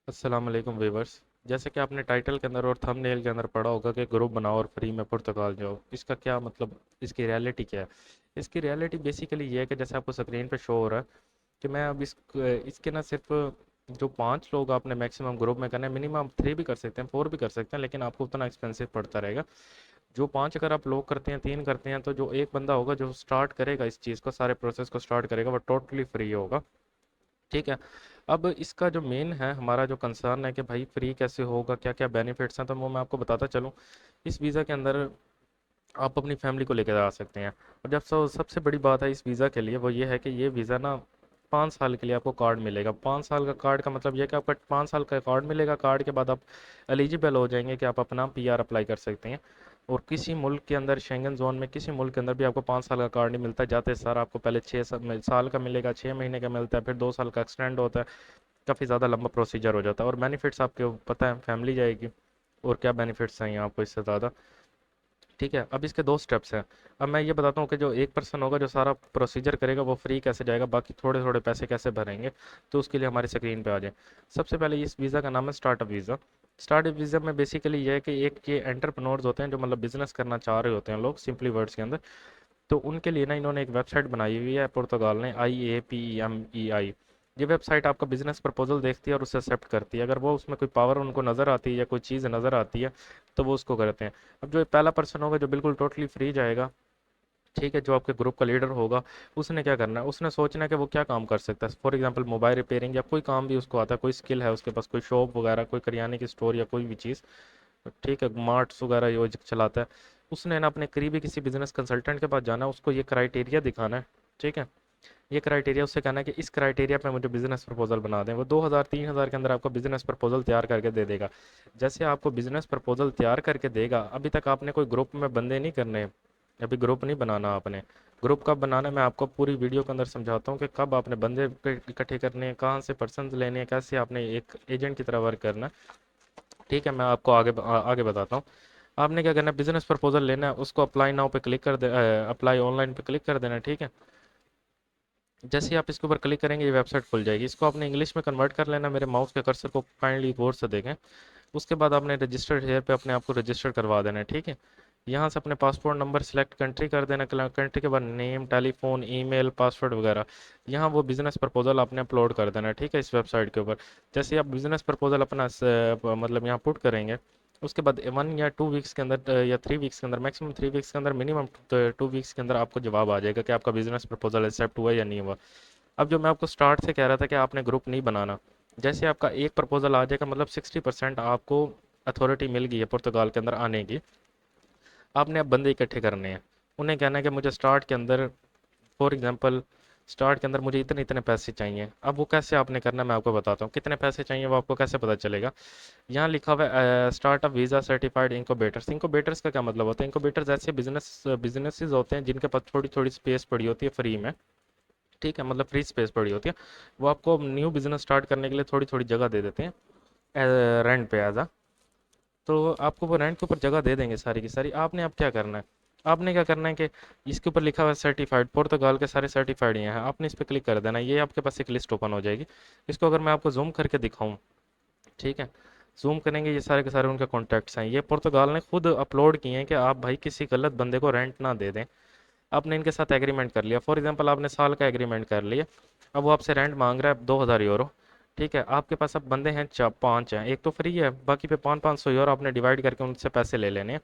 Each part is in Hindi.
अस्सलाम वालेकुम व्यूवर्स। जैसे कि आपने टाइटल के अंदर और थंबनेल के अंदर पढ़ा होगा कि ग्रुप बनाओ और फ्री में पुर्तगाल जाओ। इसका क्या मतलब, इसकी रियलिटी क्या है? इसकी रियलिटी बेसिकली ये है कि जैसे आपको स्क्रीन पे शो हो रहा है कि मैं अब इसके ना सिर्फ जो 5 लोग आपने मैक्सिमम ग्रुप में करना है, मिनिमम आप 3 भी कर सकते हैं, 4 भी कर सकते हैं, लेकिन आपको उतना एक्सपेंसिव पड़ता रहेगा। जो 5 अगर आप लोग करते हैं, 3 करते हैं, तो जो एक बंदा होगा जो स्टार्ट करेगा इस चीज़ को, सारे प्रोसेस को स्टार्ट करेगा, वो टोटली फ्री होगा। ठीक है। अब इसका जो मेन है, हमारा जो कंसर्न है कि भाई फ्री कैसे होगा, क्या क्या बेनिफिट्स हैं, तो वो मैं आपको बताता चलूँ। इस वीज़ा के अंदर आप अपनी फैमिली को लेकर आ सकते हैं। और जब सबसे बड़ी बात है इस वीज़ा के लिए, वो ये है कि ये वीज़ा ना 5 साल के लिए आपको कार्ड मिलेगा। 5 साल का कार्ड का मतलब ये है कि आपका 5 साल का कार्ड मिलेगा। कार्ड के बाद आप एलिजिबल हो जाएंगे कि आप अपना पीआर अप्लाई कर सकते हैं। और किसी मुल्क के अंदर, शेंगन जोन में किसी मुल्क के अंदर भी आपको 5 साल का कार्ड नहीं मिलता। जाते सर आपको पहले 6 साल का मिलेगा, 6 महीने का मिलता है, फिर 2 साल का एक्सटेंड होता है। काफ़ी ज़्यादा लंबा प्रोसीजर हो जाता है। और बेनिफिट्स आपको पता है, फैमिली जाएगी। और क्या बेनिफिट्स चाहिए आपको इससे ज़्यादा? ठीक है। अब इसके 2 स्टेप्स हैं। अब मैं ये बताता हूँ कि जो एक पर्सन होगा जो सारा प्रोसीजर करेगा वो फ्री कैसे जाएगा, बाकी थोड़े थोड़े पैसे कैसे भरेंगे। तो उसके लिए हमारी स्क्रीन पे आ जाए। सबसे पहले इस वीज़ा का नाम है स्टार्टअप वीज़ा। स्टार्टअप वीज़ा में बेसिकली ये है कि एक ये एंटरप्रेन्योर्स होते हैं जो मतलब बिजनेस करना चाह रहे होते हैं लोग, सिंपली वर्ड्स के अंदर। तो उनके लिए ना इन्होंने एक वेबसाइट बनाई हुई है पुर्तगाल ने, IAPEMEI। ये वेबसाइट आपका बिजनेस प्रपोजल देखती है और उसे एक्सेप्ट करती है। अगर वो उसमें कोई पावर उनको नज़र आती है या कोई चीज़ नज़र आती है तो वो उसको करते हैं। अब जो पहला पर्सन होगा जो बिल्कुल टोटली फ्री जाएगा, ठीक है, जो आपके ग्रुप का लीडर होगा, उसने क्या करना है, उसने सोचना है कि वो क्या काम कर सकता है। फॉर एग्जांपल मोबाइल रिपेयरिंग या कोई काम भी उसको आता है, कोई स्किल है उसके पास, कोई शॉप वगैरह, कोई करियाने की स्टोर या कोई भी चीज़, ठीक है, मार्ट्स वगैरह ये चलाता है। उसने ना अपने करीबी किसी बिजनेस कंसल्टेंट के पास जाना है, उसको ये क्राइटेरिया दिखाना है। ठीक है। ये क्राइटेरिया उससे कहना है कि इस क्राइटेरिया पे मुझे बिजनेस प्रपोजल बना दें। वो 2,000 3,000 के अंदर आपको बिजनेस प्रपोजल तैयार करके दे देगा। जैसे आपको बिजनेस प्रपोजल तैयार करके देगा, अभी तक आपने कोई ग्रुप में बंदे नहीं करने, अभी ग्रुप नहीं बनाना आपने। ग्रुप कब बनाना है मैं आपको पूरी वीडियो के अंदर समझाता हूँ कि कब आपने बंदे इकट्ठे करने हैं, कहाँ से पर्सन लेने हैं, कैसे आपने एक एजेंट की तरह वर्क करना है। ठीक है, मैं आपको आगे बताता हूँ। आपने क्या करना है, बिजनेस प्रपोजल लेना है, उसको अप्लाई नाउ पे क्लिक कर दे, अप्लाई ऑनलाइन पे क्लिक कर देना है। ठीक है। जैसे ही आप इसके ऊपर क्लिक करेंगे ये वेबसाइट खुल जाएगी। इसको आपने इंग्लिश में कन्वर्ट कर लेना। मेरे माउस के कर्सर को काइंडली गौर से देखें। उसके बाद आपने रजिस्टर्ड हेयर पे अपने आप को रजिस्टर करवा देना है। ठीक है। यहाँ से अपने पासपोर्ट नंबर सेलेक्ट, कंट्री कर देना। कंट्री के बाद नेम, टेलीफोन, ईमेल, पासवर्ड वगैरह। यहाँ वो बिजनेस प्रपोजल आपने अपलोड कर देना है। ठीक है, इस वेबसाइट के ऊपर। जैसे ही आप बिजनेस प्रपोजल अपना मतलब यहाँ पुट करेंगे, उसके बाद 1 या 2 वीक्स के अंदर या 3 वीक्स के अंदर, मैक्सिमम 3 वीक्स के अंदर, मिनिमम 2 वीक्स के अंदर आपको जवाब आ जाएगा कि आपका बिजनेस प्रपोजल एक्सेप्ट हुआ या नहीं हुआ। अब जो मैं आपको स्टार्ट से कह रहा था कि आपने ग्रुप नहीं बनाना, जैसे आपका एक प्रपोजल आ जाएगा, मतलब 60% आपको अथॉरिटी मिल गई है पुर्तगाल के अंदर आने की। आपने अब बंदे इकट्ठे करने हैं। उन्हें कहना है कि मुझे स्टार्ट के अंदर, फॉर एग्जांपल, स्टार्ट के अंदर मुझे इतने इतने पैसे चाहिए। अब वो कैसे आपने करना है मैं आपको बताता हूँ। कितने पैसे चाहिए वो आपको कैसे पता चलेगा? यहाँ लिखा हुआ है startup visa certified incubators. Incubators का क्या मतलब होता है? इंक्यूबेटर्स ऐसे बिजनेसेस होते हैं जिनके पास थोड़ी थोड़ी स्पेस पड़ी होती है फ्री में। ठीक है, मतलब फ्री स्पेस पड़ी होती है। वो आपको न्यू बिजनेस स्टार्ट करने के लिए थोड़ी थोड़ी जगह दे देते हैं, रेंट पे एज। तो आपको वो रेंट के ऊपर जगह दे देंगे सारी की सारी। आपने अब क्या करना है, आपने क्या करना है कि इसके ऊपर लिखा हुआ है सर्टिफाइड, पुर्तगाल के सारे सर्टिफाइड ये हैं, आपने इस पर क्लिक कर देना है। ये आपके पास एक लिस्ट ओपन हो जाएगी। इसको अगर मैं आपको जूम करके दिखाऊं, ठीक है, जूम करेंगे, ये सारे के सारे उनके कॉन्टैक्ट्स हैं। ये पुर्तगाल ने खुद अपलोड किए हैं कि आप भाई किसी गलत बंदे को रेंट ना दे दें। आपने इनके साथ एग्रीमेंट कर लिया, फॉर एग्जांपल आपने साल का एग्रीमेंट कर लिया। अब वो आपसे रेंट मांग रहा है 2,000 यूरो। ठीक है, आपके पास अब बंदे हैं 5 हैं, एक तो फ्री है, बाकी पे 500 500 यूरो आपने डिवाइड करके उनसे पैसे ले लेने हैं।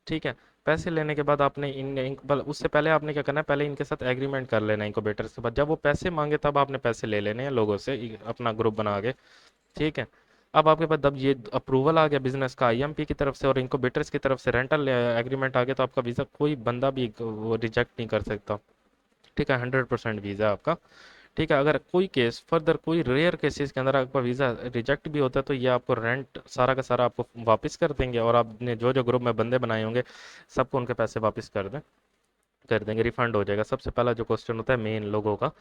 ठीक है। पैसे लेने के बाद आपने उससे पहले आपने क्या करना है, पहले इनके साथ एग्रीमेंट कर लेना है इनक्यूबेटर के बाद। जब वो पैसे मांगे तब आपने पैसे ले लेने हैं लोगों से, अपना ग्रुप बना के। ठीक है। अब आपके पास जब ये अप्रूवल आ गया बिजनेस का IMP की तरफ से और इनक्यूबेटर्स की तरफ से रेंटल एग्रीमेंट आ गया, तो आपका वीज़ा कोई बंदा भी वो रिजेक्ट नहीं कर सकता। ठीक है, 100% वीज़ा है आपका। ठीक है। अगर कोई केस फर्दर, कोई रेयर केसेस के अंदर आपका वीज़ा रिजेक्ट भी होता है तो ये आपको रेंट सारा का सारा आपको वापस कर देंगे, और आपने जो जो ग्रुप में बंदे बनाए होंगे सबको उनके पैसे वापस कर देंगे, रिफंड हो जाएगा। सबसे पहला जो क्वेश्चन होता है मेन लोगों का।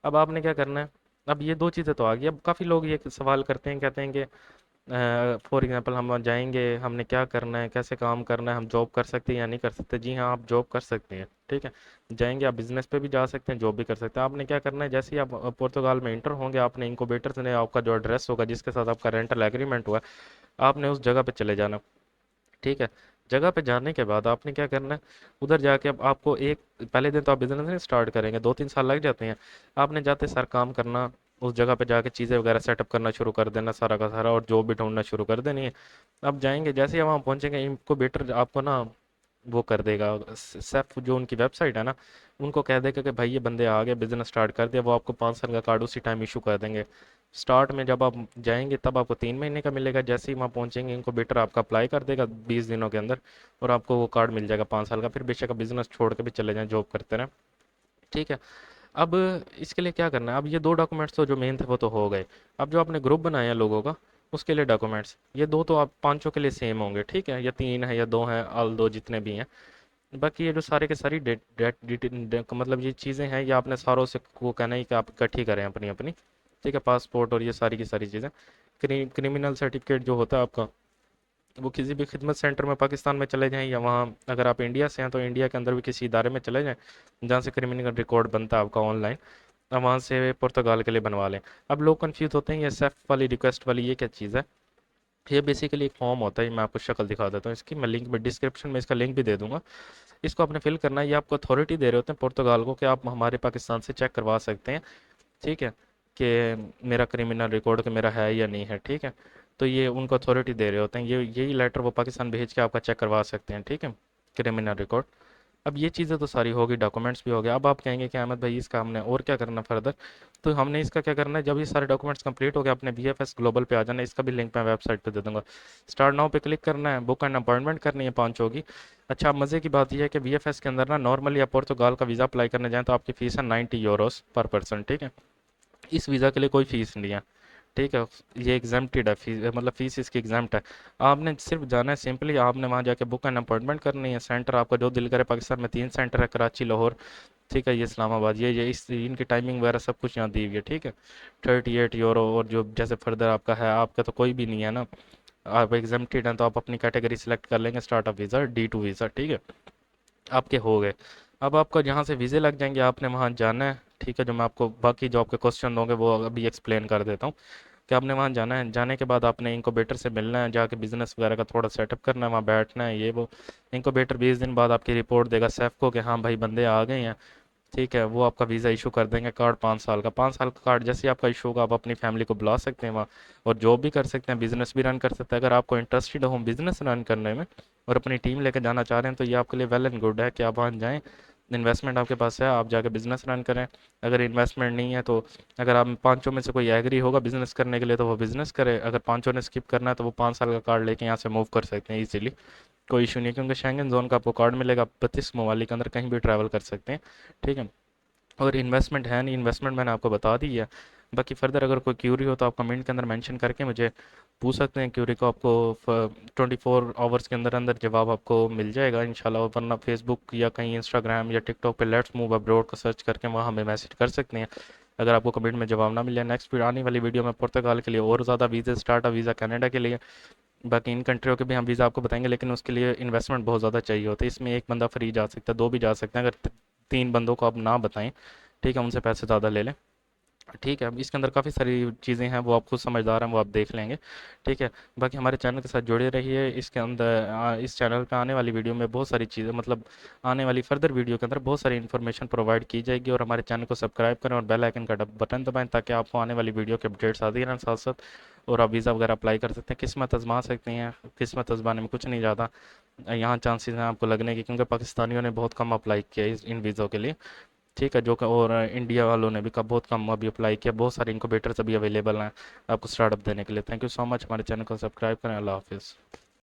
अब आपने क्या करना है, अब ये दो चीज़ें तो आ गई। अब काफ़ी लोग ये सवाल करते हैं, कहते हैं कि फॉर एग्जांपल हम वहाँ जाएंगे, हमने क्या करना है, कैसे काम करना है, हम जॉब कर सकते हैं या नहीं कर सकते। जी हाँ, आप जॉब कर सकते हैं, ठीक है। जाएंगे आप, बिजनेस पे भी जा सकते हैं, जॉब भी कर सकते हैं। आपने क्या करना है, जैसे ही आप पुर्तगाल में इंटर होंगे, आपने इनक्यूबेटर से आपका जो एड्रेस होगा जिसके साथ आपका रेंटल एग्रीमेंट हुआ है, आपने उस जगह पे चले जाना, ठीक है। जगह पे जाने के बाद आपने क्या करना है, उधर जाके अब आपको एक, पहले दिन तो आप बिजनेस नहीं स्टार्ट करेंगे, 2-3 साल लग जाते हैं। आपने जाते सर काम करना, उस जगह पे जाके चीज़ें वगैरह सेटअप करना शुरू कर देना सारा का सारा, और जॉब भी ढूंढना शुरू कर देनी है। अब जाएंगे, जैसे ही वहाँ पहुंचेंगे, इनक्यूबेटर आपको ना वो कर देगा, सेफ जो उनकी वेबसाइट है ना, उनको कह देगा कि भाई ये बंदे आ गए, बिजनेस स्टार्ट कर दिया, वो आपको 5 साल का कार्ड उसी टाइम इशू कर देंगे। स्टार्ट में जब आप जाएंगे तब आपको 3 महीने का मिलेगा, जैसे ही वहाँ पहुंचेंगे इनक्यूबेटर आपका अप्लाई कर देगा 20 दिनों के अंदर, और आपको वो कार्ड मिल जाएगा 5 साल का। फिर बेशक आप बिजनेस छोड़ के भी चले जाएं, जॉब करते रहें, ठीक है। अब इसके लिए क्या करना है, अब ये 2 डॉक्यूमेंट्स तो जो मेन थे वो तो हो गए। अब जो आपने ग्रुप बनाया है लोगों का, उसके लिए डॉक्यूमेंट्स ये दो तो आप पांचों के लिए सेम होंगे, ठीक है, या 3 है या 2 हैं, ऑल दो जितने भी हैं। बाकी ये जो सारे के सारी डेट डेट मतलब ये चीज़ें हैं, ये आपने सारों से को कहना है कि आप इकट्ठी करें अपनी अपनी, ठीक है। पासपोर्ट और ये सारी की सारी चीज़ें, क्रिमिनल सर्टिफिकेट जो होता है आपका, वो किसी भी खिदमत सेंटर में पाकिस्तान में चले जाएं, या वहाँ अगर आप इंडिया से हैं तो इंडिया के अंदर भी किसी इदारे में चले जाएं जहाँ से क्रिमिनल रिकॉर्ड बनता है आपका ऑनलाइन, अब वहाँ से पुर्तगाल के लिए बनवा लें। अब लोग कंफ्यूज होते हैं, ये सेफ वाली रिक्वेस्ट वाली ये क्या चीज़ है। ये बेसिकली एक फॉर्म होता है, मैं आपको शक्ल दिखा देता हूँ इसकी, मैं लिंक में डिस्क्रिप्शन में इसका लिंक भी दे दूंगा। इसको आपने फिल करना है, ये आपको अथॉरिटी दे रहे होते हैं पुर्तगाल को कि आप हमारे पाकिस्तान से चेक करवा सकते हैं, ठीक है, कि मेरा क्रिमिनल रिकॉर्ड कि मेरा है या नहीं है, ठीक है। तो ये उनको अथॉरिटी दे रहे होते हैं, ये यही लेटर वो पाकिस्तान भेज के आपका चेक करवा सकते हैं, ठीक है, क्रिमिनल रिकॉर्ड। अब ये चीज़ें तो सारी होगी, डॉक्यूमेंट्स भी हो गए। अब आप कहेंगे कि अहमद भाई इसका हमने और क्या करना फर्दर, तो हमने इसका क्या करना है, जब ये सारे डॉक्यूमेंट्स कंप्लीट हो गए अपने BFS ग्लोबल पे आ जाना है, इसका भी लिंक मैं वेबसाइट पे दे दूंगा। स्टार्ट नाउ पे क्लिक करना है, बुक एंड अपॉइंटमेंट करनी है 5 होगी। अच्छा, अब मज़े की बात यह है कि BFS के अंदर ना नॉर्मली आप पुर्तगाल का वीज़ा अप्लाई करने जाएँ तो आपकी फ़ीस है €90 पर पर्सन, ठीक है। इस वीज़ा के लिए कोई फ़ीस नहीं है, ठीक है। ये एग्जाम्प्टेड है, फीस मतलब फ़ीस इसकी एग्जाम्प्ट है। आपने सिर्फ जाना है, सिंपली आपने वहाँ जाके बुक एंड अपॉइंटमेंट करनी है। सेंटर आपका जो दिल करे, पाकिस्तान में 3 सेंटर है, कराची, लाहौर, ठीक है, ये इस्लामाबाद, ये इस इनकी टाइमिंग वगैरह सब कुछ यहाँ दी हुई है, ठीक है। €38, और जो जैसे फर्दर आपका है, आपका तो कोई भी नहीं है ना, आप एग्जाम्प्टेड हैं, तो आप अपनी कैटेगरी सेलेक्ट कर लेंगे, स्टार्टअप वीज़ा, D2 वीज़ा, ठीक है। आपके हो गए। अब आपका जहाँ से वीज़े लग जाएंगे आपने वहाँ जाना है, ठीक है। जो मैं आपको बाकी जो आपके क्वेश्चन होंगे वो अभी एक्सप्लेन कर देता हूँ कि आपने वहाँ जाना है। जाने के बाद आपने इनक्यूबेटर से मिलना है, जाके बिजनेस वगैरह का थोड़ा सेटअप करना है, वहाँ बैठना है, ये वो। इनक्यूबेटर 20 दिन बाद आपकी रिपोर्ट देगा सेफ को कि हाँ भाई बंदे आ गए हैं, ठीक है। वो आपका वीज़ा इशू कर देंगे, कार्ड 5 साल का। 5 साल का कार्ड जैसे ही आपका इशू होगा, आप अपनी फैमिली को बुला सकते हैं वहाँ, और जॉब भी कर सकते हैं, बिजनेस भी रन कर सकते हैं। अगर आपको इंटरेस्टेड हो बिजनेस रन करने में और अपनी टीम लेकर जाना चाह रहे हैं, तो ये आपके लिए वेल एंड गुड है कि आप वहाँ जाएँ। इन्वेस्टमेंट आपके पास है, आप जाके बिजनेस रन करें। अगर इन्वेस्टमेंट नहीं है तो, अगर आप पांचों में से कोई एग्री होगा बिजनेस करने के लिए तो वो बिजनेस करे, अगर पांचों ने स्किप करना है तो वो 5 साल का कार्ड लेके यहाँ से मूव कर सकते हैं इजीली, कोई इशू नहीं है, क्योंकि शेंगन जोन का आपको कार्ड मिलेगा, 32 ममालिक के अंदर कहीं भी ट्रैवल कर सकते हैं, ठीक है। और इन्वेस्टमेंट है नहीं, इन्वेस्टमेंट मैंने आपको बता दी है। बाकी फर्दर अगर कोई क्यूरी हो तो आप कमेंट के अंदर मेंशन करके मुझे पूछ सकते हैं, क्यूरी को आपको 24 आवर्स के अंदर अंदर जवाब आपको मिल जाएगा इंशाल्लाह। वरना फेसबुक या कहीं इंस्टाग्राम या टिकटॉक पे लेट्स मूव अब्रॉड को सर्च करके वहाँ हमें मैसेज कर सकते हैं, अगर आपको कमेंट में जवाब ना मिले। नेक्स्ट फिर आने वाली वीडियो में पुर्तगाल के लिए और ज़्यादा वीज़ा, स्टार्टअप वीज़ा कनाडा के लिए, बाकी इन कंट्रियों के भी हम वीज़ा आपको बताएंगे, लेकिन उसके लिए इन्वेस्टमेंट बहुत ज़्यादा चाहिए होता है। इसमें एक बंदा फ्री जा सकता है, दो भी जा सकते हैं, अगर 3 बंदों को आप ना बताएं, ठीक है, उनसे पैसे ज़्यादा ले लें, ठीक है। अब इसके अंदर काफ़ी सारी चीज़ें हैं, वो आप खुद समझदार हैं, वो आप देख लेंगे, ठीक है। बाकी हमारे चैनल के साथ जुड़े रहिए। इसके अंदर इस चैनल पे आने वाली वीडियो में बहुत सारी चीज़ें, मतलब आने वाली फर्दर वीडियो के अंदर बहुत सारी इन्फॉर्मेशन प्रोवाइड की जाएगी। और हमारे चैनल को सब्सक्राइब करें और बेल आइकन का बटन दबाएं, ताकि आपको आने वाली वीडियो के अपडेट्स आती रहें साथ साथ। और आप वीज़ा वगैरह अप्लाई कर सकते हैं, किस्मत आजमा सकते हैं। किस्मत आजमाने में कुछ नहीं ज़्यादा, यहाँ चांसेस हैं आपको लगने की, क्योंकि पाकिस्तानियों ने बहुत कम अप्लाई किया है इन वीज़ों के लिए, ठीक है। जो और इंडिया वालों ने भी बहुत कम अभी अप्लाई किया। बहुत सारे इनक्यूबेटर्स अभी अवेलेबल हैं आपको स्टार्टअप देने के लिए। Thank you so much. हमारे चैनल को सब्सक्राइब करें। अल्लाह हाफिज़।